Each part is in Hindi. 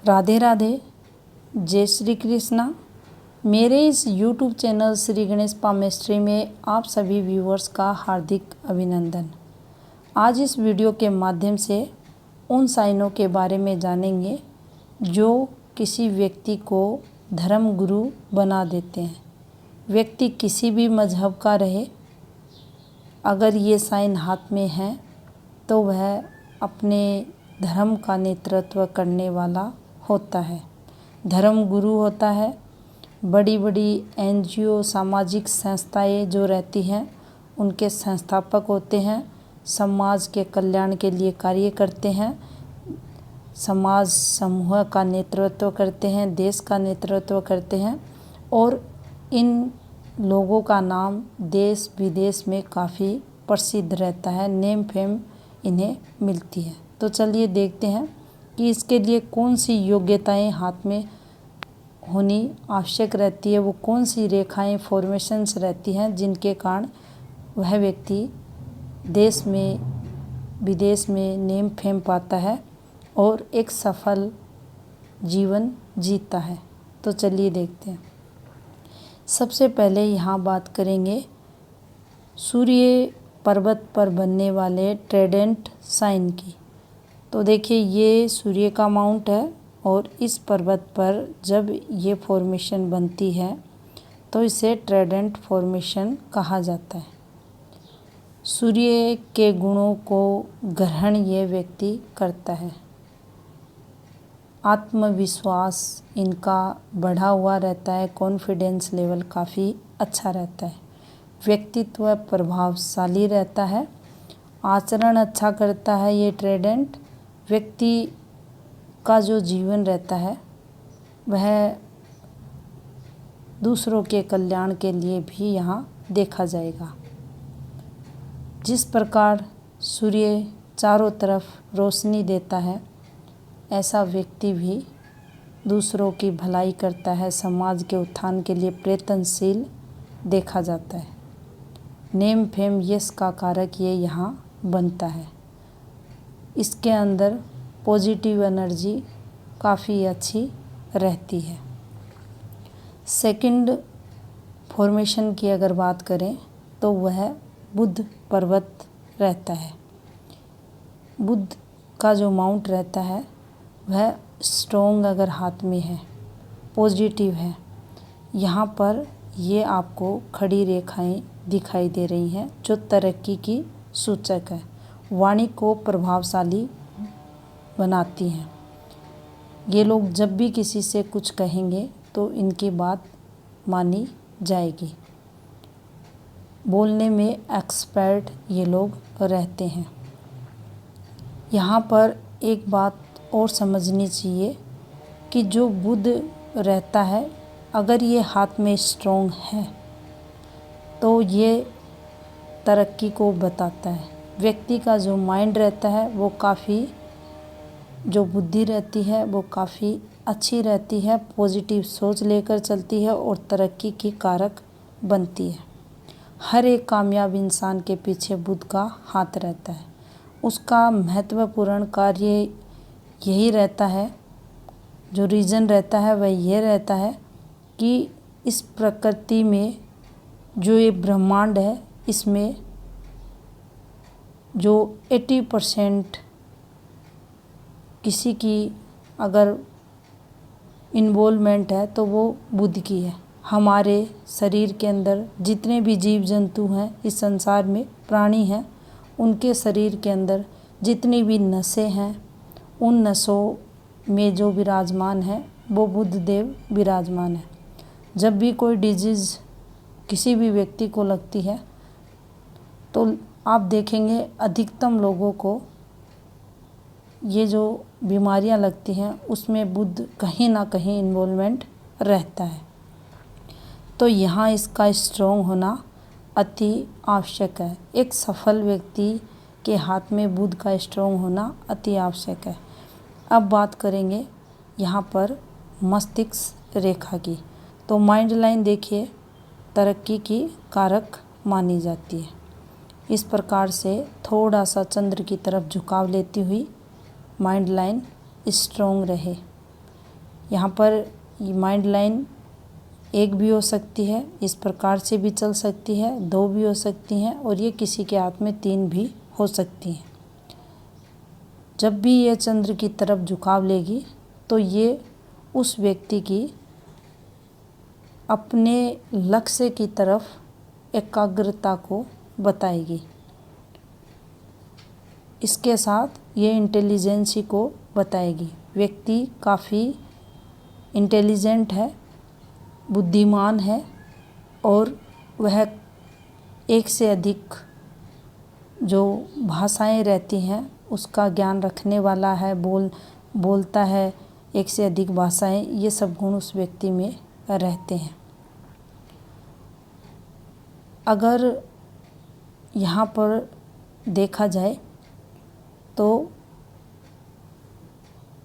राधे राधे, जय श्री कृष्णा। मेरे इस YouTube channel Shri Ganesh palmistry में आप सभी व्यूवर्स का हार्दिक अभिनंदन। आज इस वीडियो के माध्यम से उन साइनों के बारे में जानेंगे जो किसी व्यक्ति को धर्म गुरु बना देते हैं। व्यक्ति किसी भी मजहब का रहे, अगर ये साइन हाथ में है तो वह अपने धर्म का नेतृत्व करने वाला होता है, धर्म गुरु होता है। बड़ी बड़ी NGO सामाजिक संस्थाएं जो रहती हैं उनके संस्थापक होते हैं, समाज के कल्याण के लिए कार्य करते हैं, समाज समूह का नेतृत्व करते हैं, देश का नेतृत्व करते हैं और इन लोगों का नाम देश विदेश में काफ़ी प्रसिद्ध रहता है, नेम फेम इन्हें मिलती है। तो चलिए देखते हैं कि इसके लिए कौन सी योग्यताएं हाथ में होनी आवश्यक रहती है, वो कौन सी रेखाएं फॉर्मेशंस रहती हैं जिनके कारण वह व्यक्ति देश में विदेश में नेम फेम पाता है और एक सफल जीवन जीता है। तो चलिए देखते हैं। सबसे पहले यहाँ बात करेंगे सूर्य पर्वत पर बनने वाले ट्राइडेंट साइन की। तो देखिए ये सूर्य का माउंट है और इस पर्वत पर जब ये फॉर्मेशन बनती है तो इसे ट्राइडेंट फॉर्मेशन कहा जाता है। सूर्य के गुणों को ग्रहण ये व्यक्ति करता है। आत्मविश्वास इनका बढ़ा हुआ रहता है, कॉन्फिडेंस लेवल काफ़ी अच्छा रहता है, व्यक्तित्व प्रभावशाली रहता है, आचरण अच्छा करता है। ये ट्राइडेंट व्यक्ति का जो जीवन रहता है वह दूसरों के कल्याण के लिए भी यहाँ देखा जाएगा। जिस प्रकार सूर्य चारों तरफ रोशनी देता है, ऐसा व्यक्ति भी दूसरों की भलाई करता है, समाज के उत्थान के लिए प्रयत्नशील देखा जाता है। नेम फेम यश का कारक ये यहाँ बनता है। इसके अंदर पॉजिटिव एनर्जी काफ़ी अच्छी रहती है। सेकंड फॉर्मेशन की अगर बात करें तो वह बुध पर्वत रहता है। बुध का जो माउंट रहता है वह स्ट्रॉन्ग अगर हाथ में है, पॉजिटिव है। यहाँ पर ये आपको खड़ी रेखाएं दिखाई दे रही हैं जो तरक्की की सूचक है, वाणी को प्रभावशाली बनाती हैं। ये लोग जब भी किसी से कुछ कहेंगे तो इनकी बात मानी जाएगी। बोलने में एक्सपर्ट ये लोग रहते हैं। यहाँ पर एक बात और समझनी चाहिए कि जो बुध रहता है अगर ये हाथ में स्ट्रॉन्ग है तो ये तरक्की को बताता है। व्यक्ति का जो माइंड रहता है वो काफ़ी, जो बुद्धि रहती है वो काफ़ी अच्छी रहती है, पॉजिटिव सोच लेकर चलती है और तरक्की की कारक बनती है। हर एक कामयाब इंसान के पीछे बुध का हाथ रहता है। उसका महत्वपूर्ण कार्य यही रहता है, जो रीज़न रहता है वह ये रहता है कि इस प्रकृति में जो ये ब्रह्मांड है इसमें जो 80% किसी की अगर इन्वॉल्वमेंट है तो वो बुध की है। हमारे शरीर के अंदर जितने भी जीव जंतु हैं इस संसार में, प्राणी हैं, उनके शरीर के अंदर जितनी भी नसें हैं उन नसों में जो विराजमान है वो बुध देव विराजमान है। जब भी कोई डिजीज़ किसी भी व्यक्ति को लगती है तो आप देखेंगे अधिकतम लोगों को ये जो बीमारियां लगती हैं उसमें बुध कहीं ना कहीं इन्वॉल्वमेंट रहता है। तो यहाँ इसका स्ट्रॉन्ग होना अति आवश्यक है। एक सफल व्यक्ति के हाथ में बुध का स्ट्रॉन्ग होना अति आवश्यक है। अब बात करेंगे यहाँ पर मस्तिष्क रेखा की। तो माइंड लाइन देखिए तरक्की की कारक मानी जाती है। इस प्रकार से थोड़ा सा चंद्र की तरफ झुकाव लेती हुई माइंड लाइन स्ट्रॉन्ग रहे। यहाँ पर माइंड लाइन एक भी हो सकती है, इस प्रकार से भी चल सकती है, 2 भी हो सकती हैं और ये किसी के हाथ में 3 भी हो सकती हैं। जब भी ये चंद्र की तरफ झुकाव लेगी तो ये उस व्यक्ति की अपने लक्ष्य की तरफ एकाग्रता को बताएगी। इसके साथ ये इंटेलिजेंसी को बताएगी। व्यक्ति काफ़ी इंटेलिजेंट है, बुद्धिमान है और वह एक से अधिक जो भाषाएं रहती हैं उसका ज्ञान रखने वाला है, बोलता है एक से अधिक भाषाएं, ये सब गुण उस व्यक्ति में रहते हैं। अगर यहाँ पर देखा जाए तो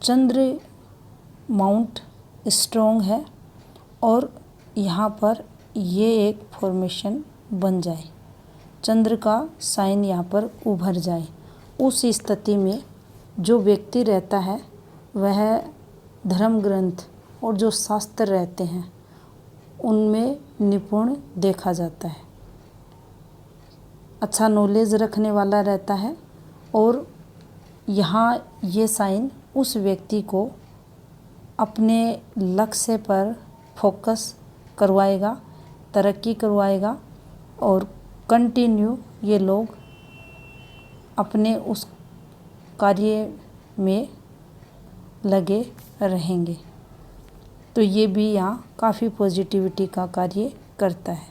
चंद्र माउंट स्ट्रॉन्ग है और यहाँ पर ये एक फॉर्मेशन बन जाए, चंद्र का साइन यहाँ पर उभर जाए, उस स्थिति में जो व्यक्ति रहता है वह धर्म ग्रंथ और जो शास्त्र रहते हैं उनमें निपुण देखा जाता है, अच्छा नॉलेज रखने वाला रहता है और यहाँ ये साइन उस व्यक्ति को अपने लक्ष्य पर फोकस करवाएगा, तरक्की करवाएगा और कंटिन्यू ये लोग अपने उस कार्य में लगे रहेंगे। तो ये भी यहाँ काफ़ी पॉजिटिविटी का कार्य करता है।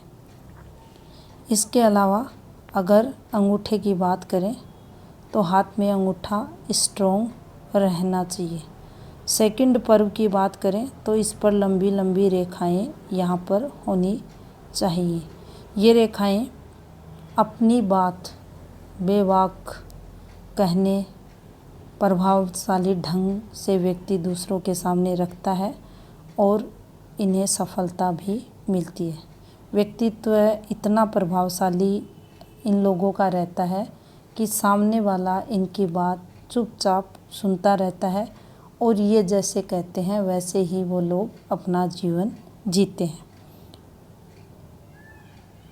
इसके अलावा अगर अंगूठे की बात करें तो हाथ में अंगूठा स्ट्रॉन्ग रहना चाहिए। सेकंड पर्व की बात करें तो इस पर लंबी लंबी रेखाएं यहाँ पर होनी चाहिए। ये रेखाएं अपनी बात बेबाक कहने, प्रभावशाली ढंग से व्यक्ति दूसरों के सामने रखता है और इन्हें सफलता भी मिलती है। व्यक्तित्व इतना प्रभावशाली इन लोगों का रहता है कि सामने वाला इनकी बात चुपचाप सुनता रहता है और ये जैसे कहते हैं वैसे ही वो लोग अपना जीवन जीते हैं।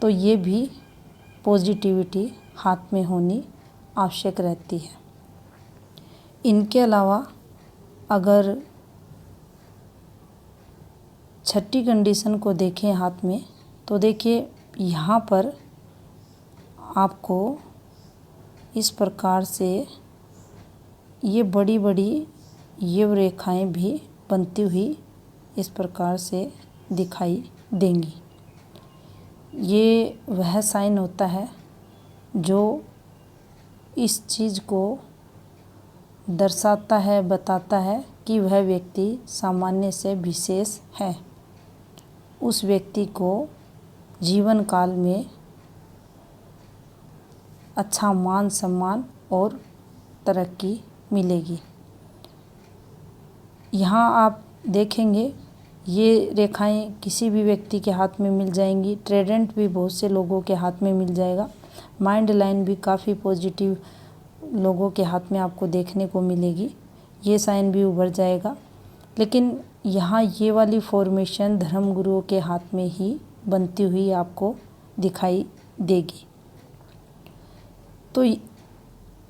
तो ये भी पॉजिटिविटी हाथ में होनी आवश्यक रहती है। इनके अलावा अगर छठी कंडीशन को देखें हाथ में तो देखिए यहाँ पर आपको इस प्रकार से ये बड़ी बड़ी ये रेखाएं भी बनती हुई इस प्रकार से दिखाई देंगी। ये वह साइन होता है जो इस चीज़ को दर्शाता है, बताता है कि वह व्यक्ति सामान्य से विशेष है। उस व्यक्ति को जीवन काल में अच्छा मान सम्मान और तरक्की मिलेगी। यहाँ आप देखेंगे ये रेखाएं किसी भी व्यक्ति के हाथ में मिल जाएंगी। ट्रेडेंट भी बहुत से लोगों के हाथ में मिल जाएगा। माइंड लाइन भी काफ़ी पॉजिटिव लोगों के हाथ में आपको देखने को मिलेगी। ये साइन भी उभर जाएगा। लेकिन यहाँ ये वाली फॉर्मेशन धर्म गुरुओं के हाथ में ही बनती हुई आपको दिखाई देगी। तो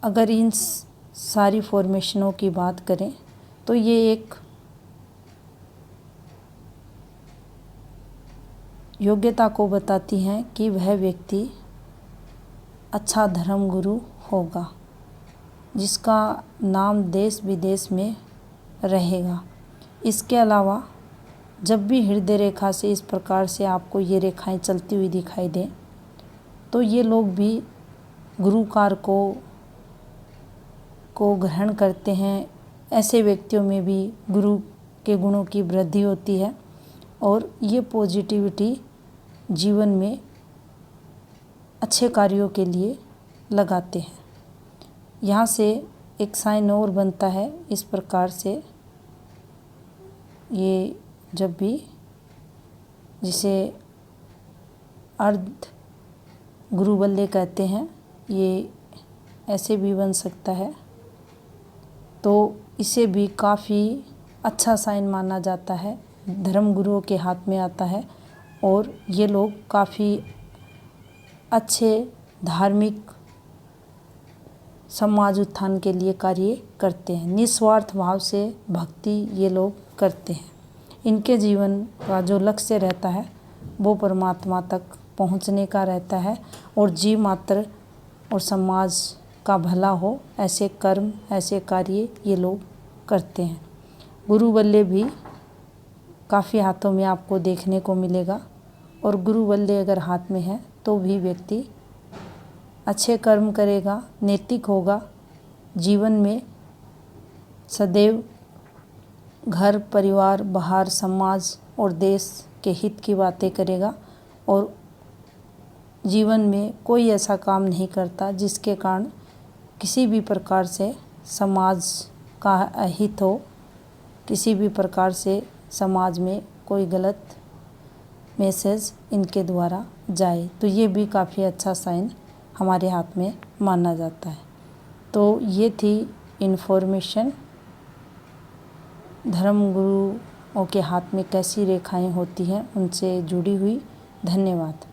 अगर इन सारी फॉर्मेशनों की बात करें तो ये एक योग्यता को बताती हैं कि वह व्यक्ति अच्छा धर्म गुरु होगा, जिसका नाम देश विदेश में रहेगा। इसके अलावा जब भी हृदय रेखा से इस प्रकार से आपको ये रेखाएं चलती हुई दिखाई दें तो ये लोग भी गुरुकार को ग्रहण करते हैं। ऐसे व्यक्तियों में भी गुरु के गुणों की वृद्धि होती है और ये पॉजिटिविटी जीवन में अच्छे कार्यों के लिए लगाते हैं। यहाँ से एक साइन और बनता है इस प्रकार से, ये जब भी जिसे अर्ध गुरुबल्ले कहते हैं, ये ऐसे भी बन सकता है। तो इसे भी काफ़ी अच्छा साइन माना जाता है, धर्म गुरुओं के हाथ में आता है और ये लोग काफ़ी अच्छे धार्मिक समाज उत्थान के लिए कार्य करते हैं। निस्वार्थ भाव से भक्ति ये लोग करते हैं। इनके जीवन का जो लक्ष्य रहता है वो परमात्मा तक पहुंचने का रहता है और जीव मात्र और समाज का भला हो, ऐसे कर्म, ऐसे कार्य ये लोग करते हैं। गुरुवल्ले भी काफ़ी हाथों में आपको देखने को मिलेगा और गुरुवल्ले अगर हाथ में है तो भी व्यक्ति अच्छे कर्म करेगा, नैतिक होगा, जीवन में सदैव घर, परिवार, बाहर, समाज और देश के हित की बातें करेगा और जीवन में कोई ऐसा काम नहीं करता जिसके कारण किसी भी प्रकार से समाज का अहित हो, किसी भी प्रकार से समाज में कोई गलत मैसेज इनके द्वारा जाए। तो ये भी काफ़ी अच्छा साइन हमारे हाथ में माना जाता है। तो ये थी इन्फॉर्मेशन धर्मगुरुओं के हाथ में कैसी रेखाएं होती हैं उनसे जुड़ी हुई। धन्यवाद।